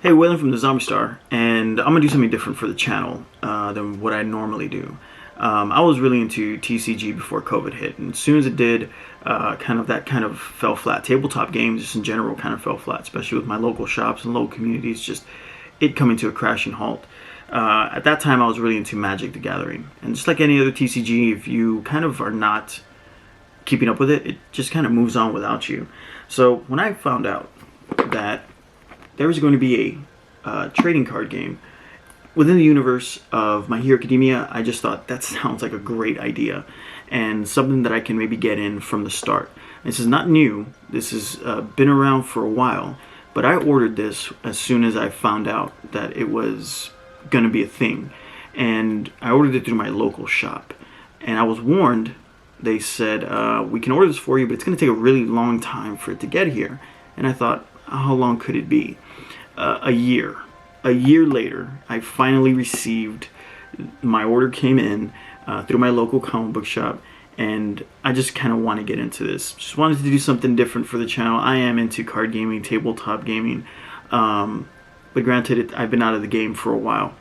Hey, Waylon from the Zombie Star, and I'm gonna do something different for the channel than what I normally do. I was really into TCG before COVID hit, and as soon as it did, that kind of fell flat. Tabletop games, just in general, kind of fell flat, especially with my local shops and local communities. Just it coming to a crashing halt. At that time, I was really into Magic: The Gathering, and just like any other TCG, if you kind of are not keeping up with it, it just kind of moves on without you. So when I found out that there was going to be a trading card game within the universe of My Hero Academia, I just thought that sounds like a great idea and something that I can maybe get in from the start. This is not new. This has been around for a while, but I ordered this as soon as I found out that it was going to be a thing, and I ordered it through my local shop. And I was warned. They said, we can order this for you, but it's going to take a really long time for it to get here. And I thought, how long could it be? A year. A year later, I finally received, my order came in through my local comic book shop, and I just kind of want to get into this. Just wanted to do something different for the channel. I am into card gaming, tabletop gaming, but granted, I've been out of the game for a while.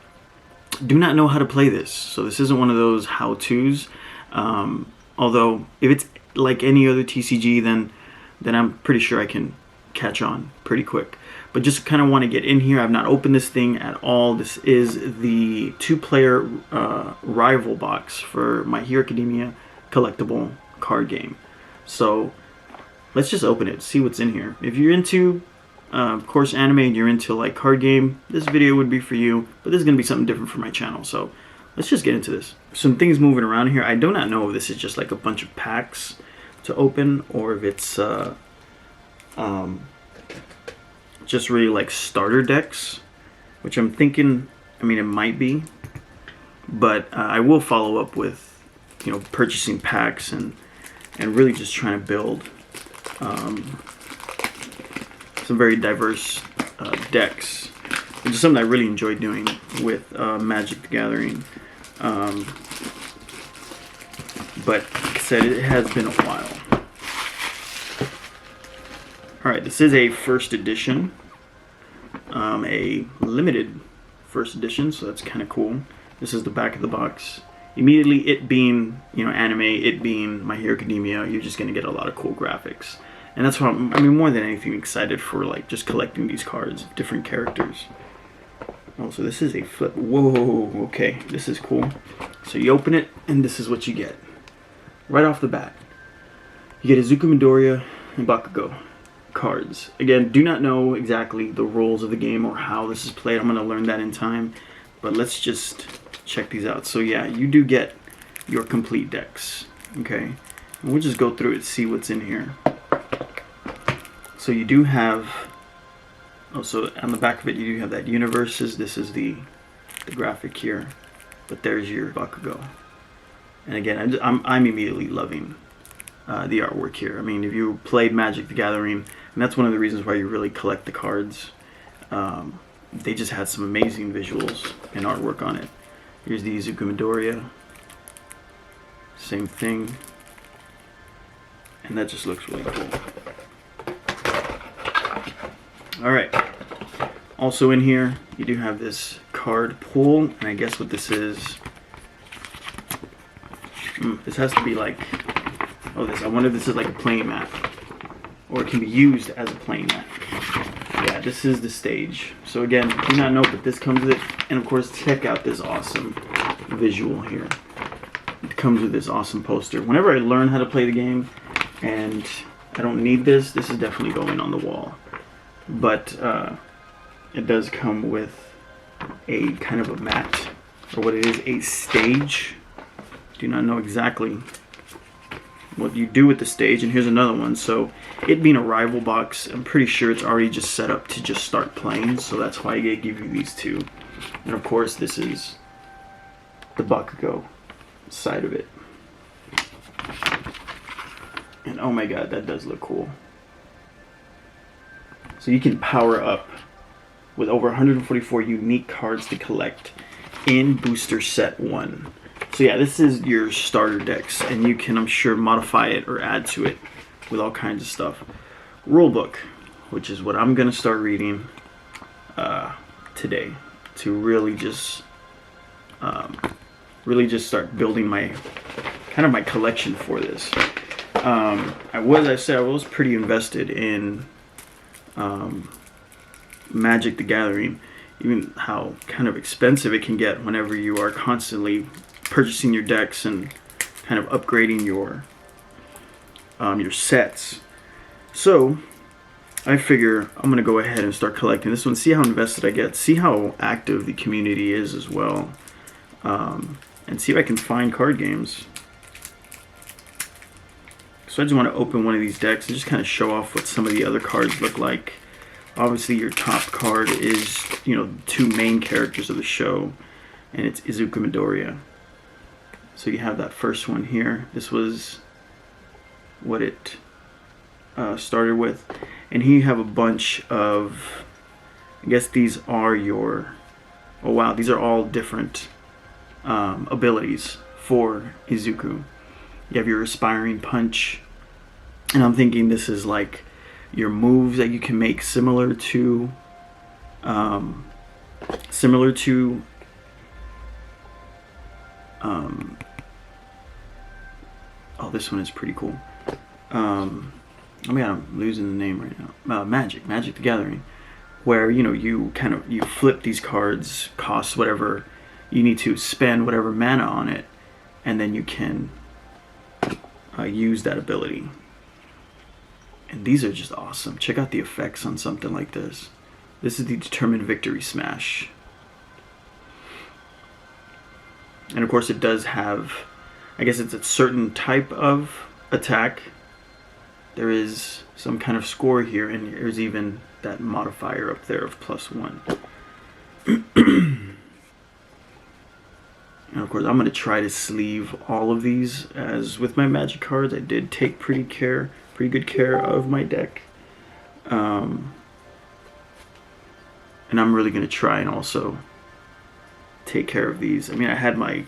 Do not know how to play this, so this isn't one of those how-tos. Although, if it's like any other TCG, then I'm pretty sure I can catch on pretty quick. But just kind of want to get in here. I've not opened this thing at all. This is the two-player rival box for My Hero Academia collectible card game. So let's just open it, see what's in here. If you're into, of course, anime and you're into like card game, this video would be for you. But this is going to be something different for my channel. So let's just get into this. Some things moving around here. I do not know if this is just like a bunch of packs to open or if it's just really like starter decks, which I'm thinking, I mean, it might be, but I will follow up with, you know, purchasing packs and really just trying to build some very diverse decks, which is something I really enjoy doing with Magic: The Gathering. But like I said, it has been a while. Alright, this is a first edition, a limited first edition, so that's kind of cool. This is the back of the box. Immediately, it being, you know, anime, it being My Hero Academia, you're just going to get a lot of cool graphics. And that's why I mean, more than anything, excited for like just collecting these cards of different characters. Oh, so this is a flip. Whoa, okay, this is cool. So you open it, and this is what you get. Right off the bat. You get Atsuki Bakugo and Bakugou cards. Again, do not know exactly the rules of the game or how this is played. I'm going to learn that in time. But let's just check these out. So yeah, you do get your complete decks. Okay. And we'll just go through it, see what's in here. So you do have... Oh, so on the back of it, you do have that universes. This is the graphic here. But there's your Bakugou. And again, I'm immediately loving the artwork here. I mean, if you played Magic: The Gathering, and that's one of the reasons why you really collect the cards, they just had some amazing visuals and artwork on it. Here's the Atsuki Bakugo. Same thing. And that just looks really cool. Alright. Also in here, you do have this card pool, and I guess what this is... this has to be like... Oh, I wonder if this is like a playing mat. Or it can be used as a playing mat. Yeah, this is the stage. So again, do not know, but this comes with it. And of course, check out this awesome visual here. It comes with this awesome poster. Whenever I learn how to play the game, and I don't need this, this is definitely going on the wall. But it does come with a kind of a mat, or what it is, a stage. Do not know exactly what you do with the stage. And here's another one. So it being a rival box, I'm pretty sure it's already just set up to just start playing. So that's why they give you these two. And of course, this is the Bakugou side of it. And oh my god, that does look cool. So you can power up with over 144 unique cards to collect in Booster Set 1. So yeah, this is your starter decks, and you can, I'm sure, modify it or add to it with all kinds of stuff. Rulebook, which is what I'm going to start reading. today to really just start building my my collection for this. I was pretty invested in Magic the Gathering, even how kind of expensive it can get whenever you are constantly purchasing your decks and kind of upgrading your sets. So I figure I'm gonna go ahead and start collecting this one, see how invested I get, see how active the community is as well, and see if I can find card games. So I just want to open one of these decks and just kind of show off what some of the other cards look like. Obviously your top card is, the two main characters of the show, and it's Izuku Midoriya. So you have that first one here. This was what it started with. And here you have a bunch of, I guess these are your, oh wow, these are all different abilities for Izuku. You have your Aspiring Punch, and I'm thinking this is like your moves that you can make similar to oh, this one is pretty cool. Oh my god, I'm losing the name right now. Magic the Gathering, where you flip these cards, cost whatever you need to spend, whatever mana on it, and then you can use that ability. And these are just awesome. Check out the effects on something like this. This is the Determined Victory Smash. And of course it does have, I guess it's a certain type of attack. There is some kind of score here, and there's even that modifier up there of +1. And of course I'm going to try to sleeve all of these. As with my Magic cards, I did take pretty good care of my deck. And I'm really going to try and also take care of these. I mean, I had my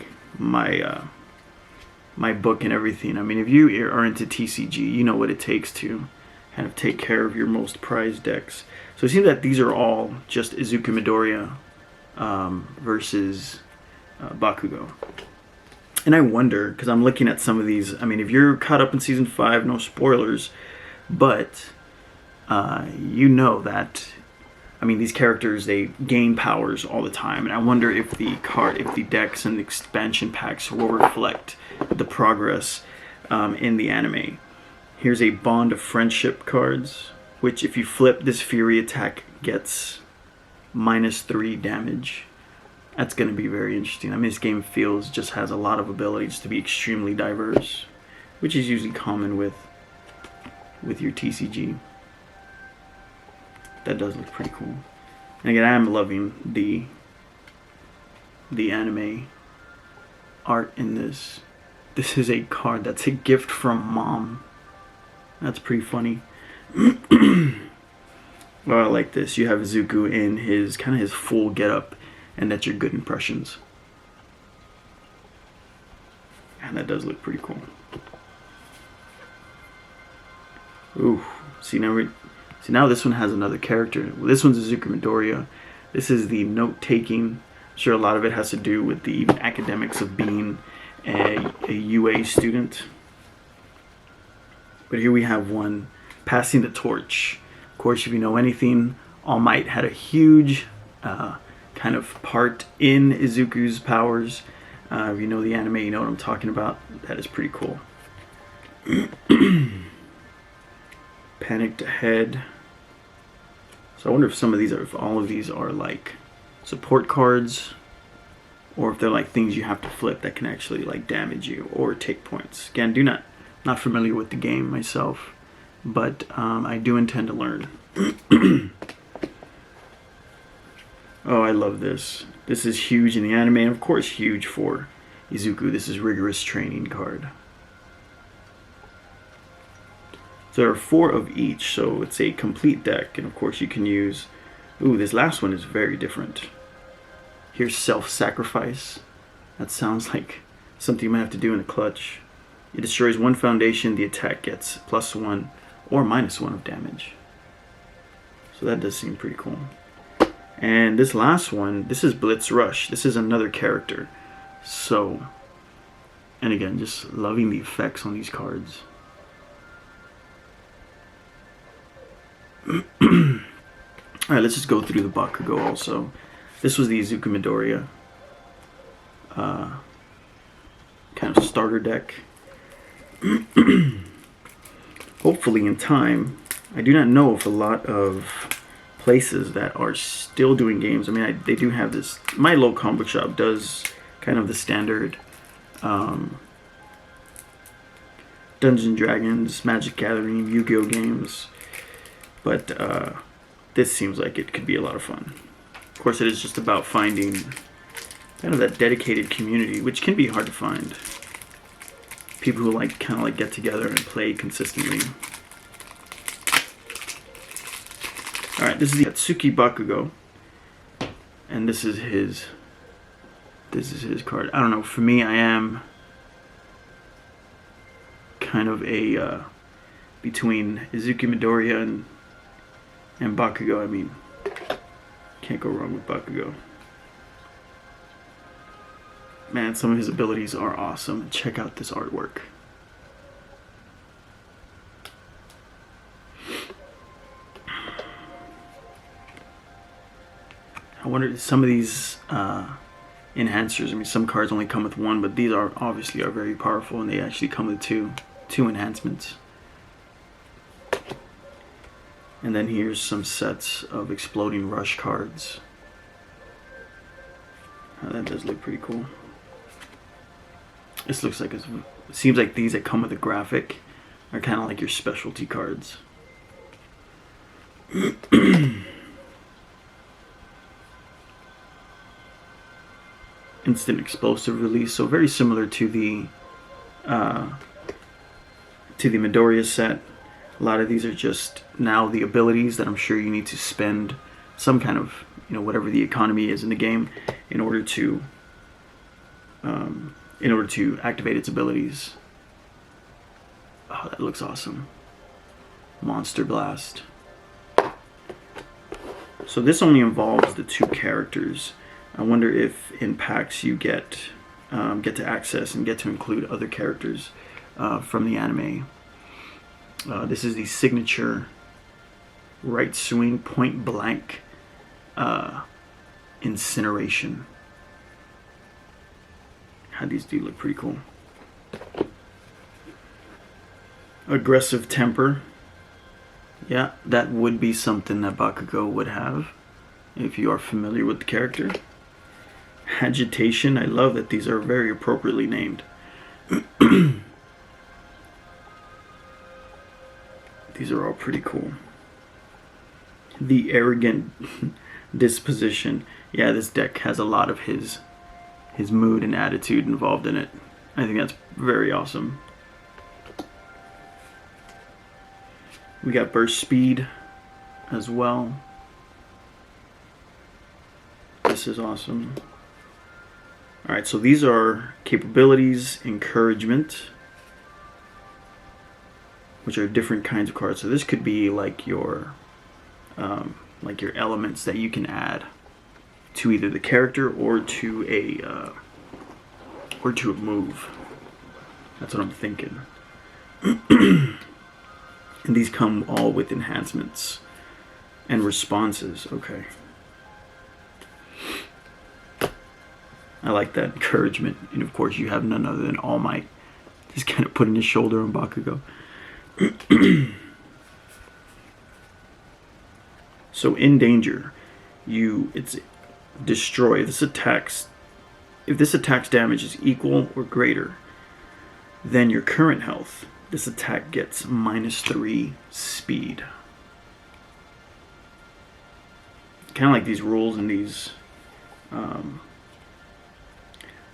book and everything. I mean, if you are into TCG, you know what it takes to kind of take care of your most prized decks. So it seems that these are all just Izuku Midoriya versus Bakugo. And I wonder, because I'm looking at some of these, I mean, if you're caught up in Season 5, no spoilers, but you know that, I mean, these characters, they gain powers all the time, and I wonder if the decks and the expansion packs will reflect the progress in the anime. Here's a Bond of Friendship cards, which if you flip, this Fury attack gets -3 damage. That's going to be very interesting. I mean, this game just has a lot of abilities to be extremely diverse, which is usually common with your TCG. That does look pretty cool. And again, I am loving the anime art in this. This is a card that's a gift from mom. That's pretty funny. Well, I like this. You have Izuku in his full getup, and that's your good impressions. And that does look pretty cool. Ooh, see now this one has another character. This one's Izuku Midoriya. This is the note-taking. I'm sure a lot of it has to do with the academics of being a UA student. But here we have one passing the torch. Of course, if you know anything, All Might had a huge kind of part in Izuku's powers. If you know the anime, you know what I'm talking about. That is pretty cool. Panicked Ahead. So I wonder if all of these are like support cards, or if they're like things you have to flip that can actually like damage you or take points. Again, not familiar with the game myself, but I do intend to learn. Oh, I love this. This is huge in the anime, and of course huge for Izuku. This is Rigorous Training card. So there are 4 of each, so it's a complete deck, and of course you can use... Ooh, this last one is very different. Here's Self-Sacrifice. That sounds like something you might have to do in a clutch. It destroys 1 foundation, the attack gets +1 or -1 of damage. So that does seem pretty cool. And this last one, this is Blitz Rush. This is another character. So, and again, just loving the effects on these cards. Alright, let's just go through the Bakugou also. This was the Atsuki Midoriya kind of starter deck. Hopefully in time, I do not know if a lot of places that are still doing games, I mean, they do have this, my local comic book shop does kind of the standard Dungeons & Dragons, Magic Gathering, Yu-Gi-Oh games, but this seems like it could be a lot of fun. Of course, it is just about finding kind of that dedicated community, which can be hard to find. People who like kind of like get together and play consistently. All right, this is the Atsuki Bakugo, and this is his card. I don't know. For me, I am kind of a between Atsuki Midoriya and Bakugou. I mean, can't go wrong with Bakugou. Man, some of his abilities are awesome. Check out this artwork. I wonder if some of these enhancers, I mean, some cards only come with one, but these are obviously very powerful, and they actually come with two enhancements. And then here's some sets of Exploding Rush cards. That does look pretty cool. This looks like it seems like these that come with a graphic are kind of like your specialty cards. Instant explosive release, so very similar to the Midoriya set. A lot of these are just now the abilities that I'm sure you need to spend some kind of, you know, whatever the economy is in the game in order to activate its abilities. Oh, that looks awesome. Monster Blast. So this only involves the two characters. I wonder if in packs you get to access and get to include other characters from the anime. This is the signature right swing point blank incineration. How these do look pretty cool. Aggressive temper. Yeah, that would be something that Bakugou would have if you are familiar with the character. Agitation. I love that these are very appropriately named. These are all pretty cool. The Arrogant Disposition. Yeah, this deck has a lot of his mood and attitude involved in it. I think that's very awesome. We got Burst Speed as well. This is awesome. Alright, so these are capabilities, encouragement, which are different kinds of cards. So this could be like your elements that you can add to either the character or to a move. That's what I'm thinking. And these come all with enhancements and responses. Okay. I like that encouragement. And of course you have none other than All Might. Just kind of putting his shoulder on Bakugou. So in danger, it's destroy. If this attack's damage is equal or greater than your current health, this attack gets -3 speed. Kind of like these rules and these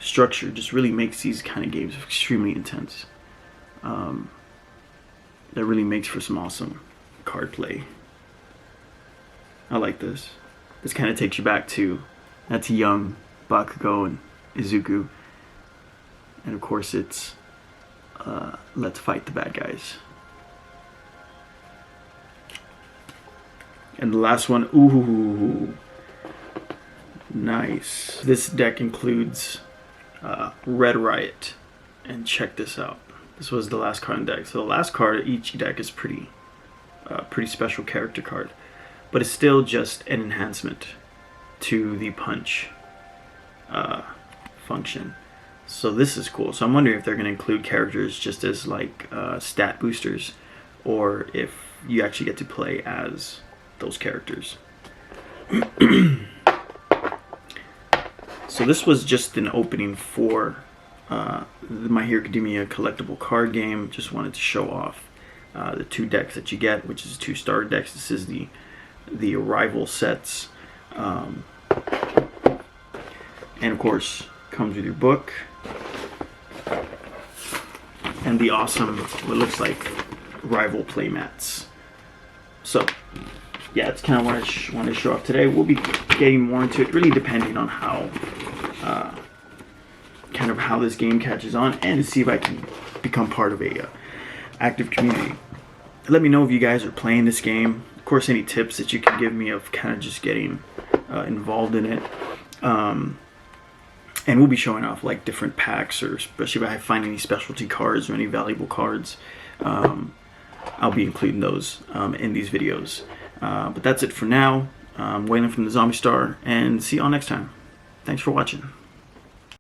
structure just really makes these kind of games extremely intense. That really makes for some awesome card play. I like this. This kind of takes you back to that's young Bakugou and Izuku, and of course it's let's fight the bad guys. And the last one, ooh, Nice. This deck includes Red Riot, and check this out. This was the last card in the deck. So the last card of each deck is pretty special character card, but it's still just an enhancement to the punch function. So this is cool. So I'm wondering if they're going to include characters just as like stat boosters, or if you actually get to play as those characters. So this was just an opening for the My Hero Academia collectible card game. Just wanted to show off the 2 decks that you get, which is 2 starter decks. This is the Arrival sets, and of course comes with your book and the awesome, what looks like, Rival playmats. So yeah, that's kind of what I want to show off today. We'll be getting more into it, really depending on how kind of how this game catches on, and to see if I can become part of a active community. Let me know if you guys are playing this game. Of course, any tips that you can give me of kind of just getting involved in it. And we'll be showing off like different packs, or especially if I find any specialty cards or any valuable cards. I'll be including those in these videos. But that's it for now. I'm waiting from the Zombie Star, and see y'all next time. Thanks for watching.